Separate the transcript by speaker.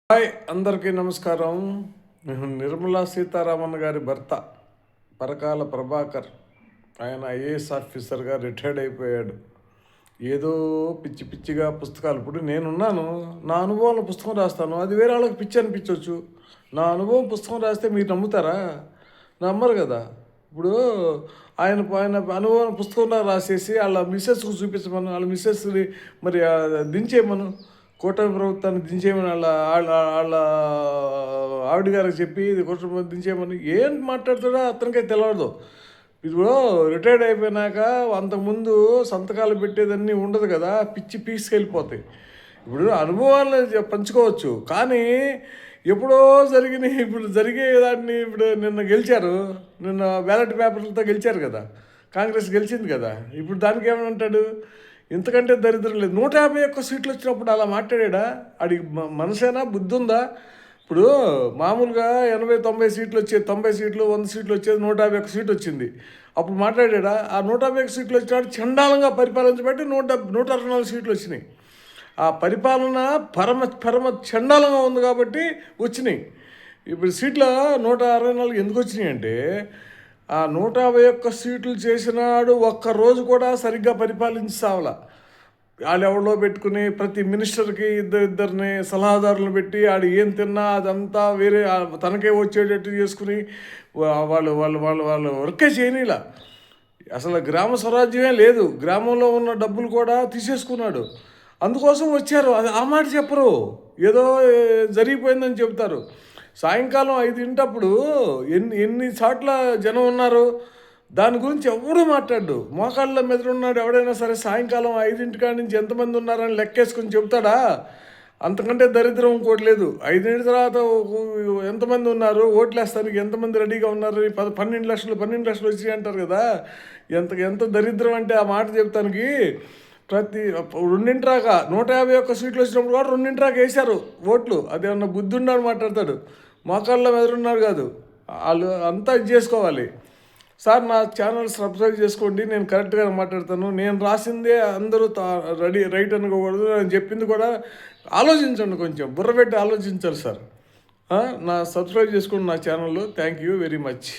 Speaker 1: Hi, అందరికీ నమస్కారం. నిర్మలా సీతారామన్ గారి భర్త పరకాల ప్రభాకర్, ఆయన ఐఏఎస్ ఆఫీసర్గా రిటైర్డ్ అయిపోయాడు. ఏదో పిచ్చి పిచ్చిగా పుస్తకాలు, ఇప్పుడు నేనున్నాను, నా అనుభవంలో పుస్తకం రాస్తాను, అది వేరే వాళ్ళకి పిచ్చి అనిపించవచ్చు. నా అనుభవం పుస్తకం రాస్తే మీరు నమ్ముతారా? నమ్మరు కదా. ఇప్పుడు ఆయన ఆయన అనుభవం పుస్తకంలో రాసేసి వాళ్ళ మిస్సెస్కు చూపించమను, వాళ్ళ మిస్సెస్ని మరి దించేయమను, కూటమి ప్రభుత్వాన్ని దించేయమని వాళ్ళ ఆవిడ గారికి చెప్పి ఇది కూటమి దించేయమని ఏం మాట్లాడుతాడో అతనికే తెలియదు. ఇప్పుడు రిటైర్డ్ అయిపోయినాక అంతకుముందు సంతకాలు పెట్టేదన్నీ ఉండదు కదా, పిచ్చి పీసుకెళ్ళిపోతాయి. ఇప్పుడు అనుభవాలను పంచుకోవచ్చు, కానీ ఎప్పుడో ఇప్పుడు జరిగేదాన్ని ఇప్పుడు నిన్న గెలిచారు, నిన్న బ్యాలెట్ పేపర్లతో గెలిచారు కదా, కాంగ్రెస్ గెలిచింది కదా, ఇప్పుడు దానికి ఏమంటాడు? ఇంతకంటే దరిద్రం లేదు. 151 సీట్లు వచ్చినప్పుడు అలా మాట్లాడా? అడిగి మనసేనా, బుద్ధి ఉందా? ఇప్పుడు మామూలుగా 80-90 సీట్లు వచ్చేది, 90 సీట్లు 100 సీట్లు వచ్చేది, 151 సీట్ వచ్చింది. అప్పుడు మాట్లాడా? ఆ 151 సీట్లు వచ్చినప్పుడు చండాలంగా పరిపాలించబట్టి 164 సీట్లు వచ్చినాయి. ఆ పరిపాలన పరమ చండాలంగా ఉంది కాబట్టి వచ్చినాయి. ఇప్పుడు సీట్ల 164 ఎందుకు వచ్చినాయి అంటే, ఆ 151 సీట్లు చేసినాడు ఒక్కరోజు కూడా సరిగ్గా పరిపాలించావాల. వాళ్ళు ఎవరో పెట్టుకుని ప్రతి మినిస్టర్కి ఇద్దరిని సలహాదారులను పెట్టి ఆడు ఏం తిన్నా అదంతా వేరే తనకే వచ్చేటట్టు చేసుకుని వాళ్ళు వాళ్ళు వాళ్ళు వాళ్ళు వర్కే చేయనిలా. అసలు గ్రామ స్వరాజ్యమే లేదు, గ్రామంలో ఉన్న డబ్బులు కూడా తీసేసుకున్నాడు. అందుకోసం వచ్చారు. అది ఆ మాట చెప్పరు, ఏదో జరిగిపోయిందని చెబుతారు. సాయంకాలం 5 ఎన్ని చోట్ల జనం ఉన్నారు దాని గురించి ఎవడూ మాట్లాడు. మోకాళ్ళ మెదడున్నాడు ఎవడైనా సరే సాయంకాలం 5 కాడి నుంచి ఎంతమంది ఉన్నారని లెక్కేసుకుని చెబుతాడా? అంతకంటే దరిద్రం ఇంకోటి లేదు. 5 తర్వాత ఎంతమంది ఉన్నారు, ఓట్లేస్తానికి ఎంతమంది రెడీగా ఉన్నారు, 12 లక్షలు వచ్చి అంటారు కదా. ఎంత దరిద్రం అంటే ఆ మాట చెప్తానికి ప్రతి 151 సీట్లు వచ్చినప్పుడు కూడా 2 వేశారు ఓట్లు. అదేమన్నా బుద్ధి ఉన్నాడు మాట్లాడతాడు, మోకాళ్ళ మెదడున్నాడు కాదు. వాళ్ళు అంతా ఇది చేసుకోవాలి. సార్, నా ఛానల్ సబ్స్క్రైబ్ చేసుకోండి, నేను కరెక్ట్గా మాట్లాడతాను. నేను రాసిందే అందరూ రైట్ అనుకోకూడదు, నేను చెప్పింది కూడా ఆలోచించండి, కొంచెం బుర్ర పెట్టి ఆలోచించాలి సార్. నా సబ్స్క్రైబ్ చేసుకోండి నా ఛానల్లో. Thank you very much.